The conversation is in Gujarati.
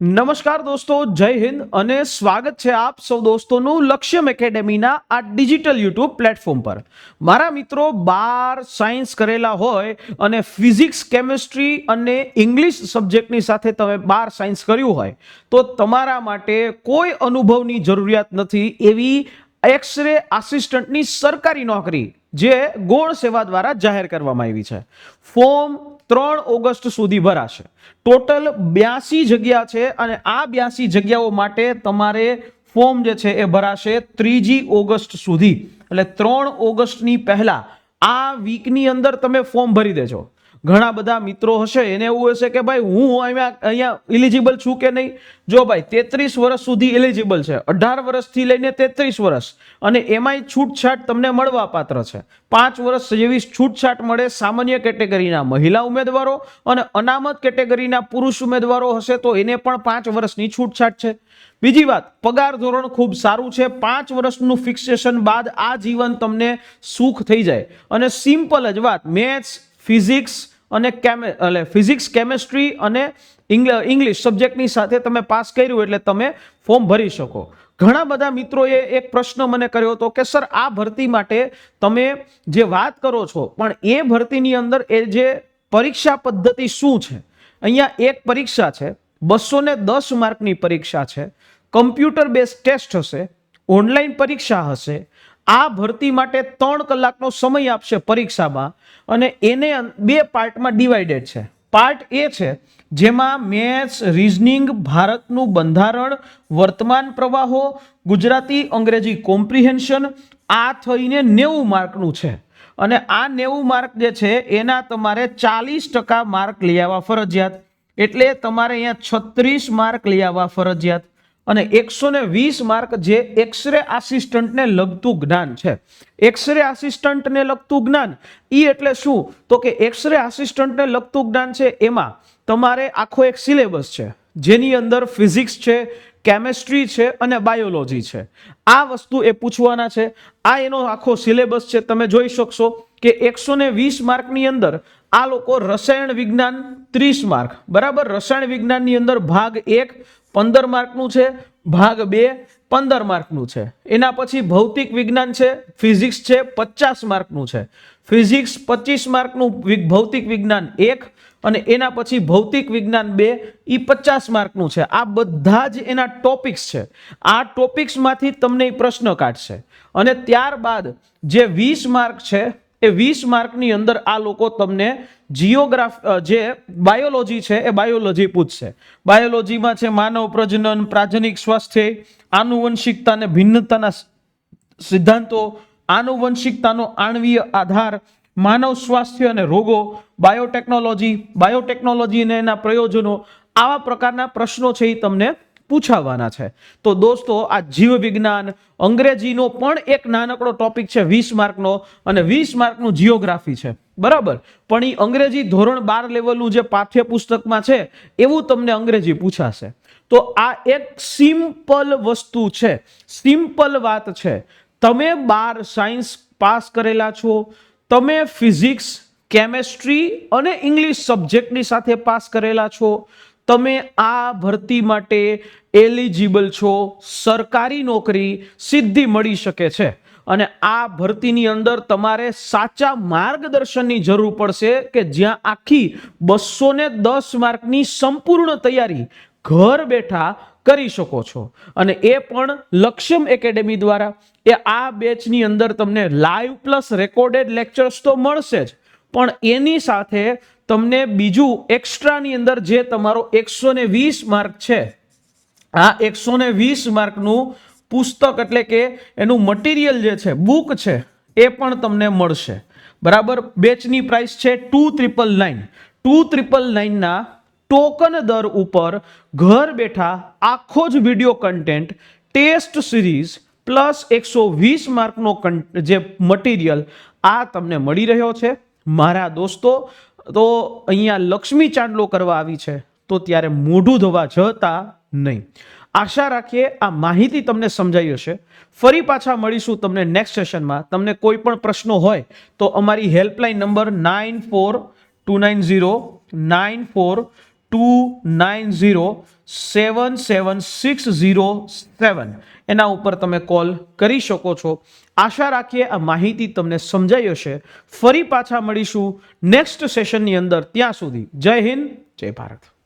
નમસ્કાર દોસ્તો, જય હિન્દ અને સ્વાગત છે આપ સૌ દોસ્તોનું લક્ષ્યમ એકેડેમીના આ ડિજિટલ યુટ્યુબ પ્લેટફોર્મ પર. મારા મિત્રો 12 સાયન્સ કરેલા હોય અને ફિઝિક્સ, કેમિસ્ટ્રી અને ઇંગ્લિશ સબ્જેક્ટની સાથે તમે 12 સાયન્સ કર્યું હોય તો તમારા માટે કોઈ અનુભવની જરૂરિયાત નથી એવી એક્સ-રે આસિસ્ટન્ટની સરકારી નોકરી જે ગૌણ સેવા દ્વારા જાહેર કરવામાં આવી છે. ફોર્મ 3 ઓગસ્ટ સુધી ભરાશે. ટોટલ 82 જગ્યા છે અને આ 82 જગ્યાઓ માટે તમારે ફોર્મ જે છે એ ભરાશે 3 ઓગસ્ટ સુધી. એટલે 3 ઓગસ્ટની પહેલા આ વીકની અંદર તમે ફોર્મ ભરી દેજો. ઘણા બધા મિત્રો હશે એને એવું હશે કે ભાઈ હું અહીંયા એલિજિબલ છું કે નહીં. જો ભાઈ 33 વર્ષ સુધી એલિજિબલ છે, 18 વર્ષથી લઈને 33 વર્ષ, અને એમાંય છૂટછાટ તમને મળવા પાત્ર છે. 5 વર્ષ જેવી છૂટછાટ મળે સામાન્ય કેટેગરીના મહિલા ઉમેદવારો, અને અનામત કેટેગરીના પુરુષ ઉમેદવારો હશે તો એને પણ 5 વર્ષની છૂટછાટ છે. બીજી વાત, પગાર ધોરણ ખૂબ સારું છે. 5 વર્ષનું ફિક્સેશન બાદ આ જીવન તમને સુખ થઈ જાય. અને સિમ્પલ જ વાત, મેથ્સ, ફિઝિક્સ અને ફિઝિક્સ, કેમિસ્ટ્રી અને ઇંગ્લિશ સબ્જેક્ટની સાથે તમે પાસ કર્યું એટલે તમે ફોર્મ ભરી શકો. ઘણા બધા મિત્રોએ એક પ્રશ્ન મને કર્યો હતો કે સર આ ભરતી માટે તમે જે વાત કરો છો પણ એ ભરતીની અંદર એ જે પરીક્ષા પદ્ધતિ શું છે. અહીંયા એક પરીક્ષા છે, 210 માર્કની પરીક્ષા છે, કમ્પ્યુટર બેઝ ટેસ્ટ હશે, ઓનલાઈન પરીક્ષા હશે. આ ભરતી માટે 3 કલાકનો સમય આપશે પરીક્ષામાં, અને એને 2 પાર્ટમાં ડિવાઇડેડ છે. પાર્ટ એ છે જેમાં મેથ્સ, રીઝનિંગ, ભારતનું બંધારણ, વર્તમાન પ્રવાહો, ગુજરાતી અંગ્રેજી કોમ્પ્રિહેન્શન, આ થઈને 90 માર્કનું છે. અને આ 90 માર્ક જે છે એના તમારે 40% માર્ક લઈ આવવા ફરજિયાત. એટલે તમારે અહીંયા 36 માર્ક લઈ આવવા ફરજિયાત. અને 120 માર્ક જે એક્સ-રે આસિસ્ટન્ટને લગતું જ્ઞાન છે. એક્સ-રે આસિસ્ટન્ટને લગતું જ્ઞાન ઈ એટલે શું? તો કે એક્સ-રે આસિસ્ટન્ટને લગતું જ્ઞાન છે એમાં તમારે આખો એક સિલેબસ છે જેની અંદર ફિઝિક્સ છે, કેમિસ્ટ્રી છે અને બાયોલોજી છે. આ વસ્તુ એ પૂછવાના છે. આ એનો આખો સિલેબસ છે. તમે જોઈ શકશો કે 120 માર્કની અંદર આ લોકો રસાયણ વિજ્ઞાન 30 માર્ક, બરાબર. રસાયણ વિજ્ઞાનની અંદર ભાગ 1 15 માર્કનું છે, ભાગ 2 15 માર્કનું છે. એના પછી ભૌતિક વિજ્ઞાન છે, ફિઝિક્સ છે, 50 માર્કનું છે. ફિઝિક્સ 25 માર્કનું, ભૌતિક વિજ્ઞાન 1, અને એના પછી ભૌતિક વિજ્ઞાન 2 એ 50 માર્કનું છે. આ બધા જ એના ટોપિક્સ છે. આ ટોપિક્સમાંથી તમને પ્રશ્ન કાઢશે. અને ત્યારબાદ જે 20 માર્ક છે એ 20 માર્કની અંદર આ લોકો તમને જે બાયોલોજી છે એ બાયોલોજી પૂછશે. બાયોલોજીમાં છે માનવ પ્રજનન, પ્રાજનિક સ્વાસ્થ્ય, આનુવંશિકતા અને ભિન્નતાના સિદ્ધાંતો, આનુવંશિકતાનો આણ્વીય આધાર, માનવ સ્વાસ્થ્ય અને રોગો, બાયોટેકનોલોજી અને એના પ્રયોજનો. આવા પ્રકારના પ્રશ્નો છે એ તમને પૂછાવાના છે. તો દોસ્તો, આ જીવ વિજ્ઞાન, અંગ્રેજીનો પણ એક નાનકડો ટોપિક છે 20 માર્કનો, અને 20 માર્કનું જીઓગ્રાફી છે, બરાબર. પણ એ અંગ્રેજી ધોરણ 12 લેવલનું જે પાઠ્યપુસ્તકમાં છે એવું તમને અંગ્રેજી પૂછાશે. તો આ એક સિમ્પલ વસ્તુ છે, સિમ્પલ વાત છે. તમે 12 સાયન્સ પાસ કરેલા છો, તમે ફિઝિક્સ, કેમિસ્ટ્રી અને ઇંગ્લિશ સબ્જેક્ટની સાથે પાસ કરેલા છો, તમે આ ભરતી માટે એલિજિબલ છો. સરકારી નોકરી સીધી મળી શકે છે. અને આ ભરતીની અંદર તમારે સાચા માર્ગદર્શનની જરૂર પડશે કે જ્યાં આખી 210 માર્કની સંપૂર્ણ તૈયારી ઘર બેઠા કરી શકો છો. અને એ પણ લક્ષ્યમ એકેડેમી દ્વારા. એ આ બેચની અંદર તમને લાઈવ પ્લસ રેકોર્ડેડ લેક્ચર્સ તો મળશે જ, પણ એની સાથે તમને બીજું એક્સ્ટ્રાની અંદર જે તમારો 120 માર્ક છે, આ 120 માર્કનું પુસ્તક એટલે કે એનું મટીરિયલ જે છે, બુક છે, એ પણ તમને મળશે, બરાબર. બેચની પ્રાઇસ છે 2999. 2999 ના ટોકન દર ઉપર ઘર બેઠા આખો જ video content, test series plus 120 માર્કનો જે મટીરિયલ આ તમને મળી રહ્યો છે. મારા દોસ્તો, તો અહીંયા લક્ષ્મી ચાંદલો કરવા આવી છે તો ત્યારે મોઢું ધોવા જતા નહીં. આશા રાખીએ આ માહિતી તમને સમજાઈ હશે. ફરી પાછા મળીશું તમને નેક્સ્ટ સેશનમાં. તમને કોઈ પણ પ્રશ્નો હોય તો અમારી હેલ્પલાઇન નંબર 94290942 29077607 એના ઉપર તમે કોલ કરી શકો છો. આશા રાખીએ આ માહિતી તમને સમજાઈ હશે. ફરી પાછા મળીશું નેક્સ્ટ સેશનની અંદર. ત્યાં સુધી જય હિન્દ, જય ભારત.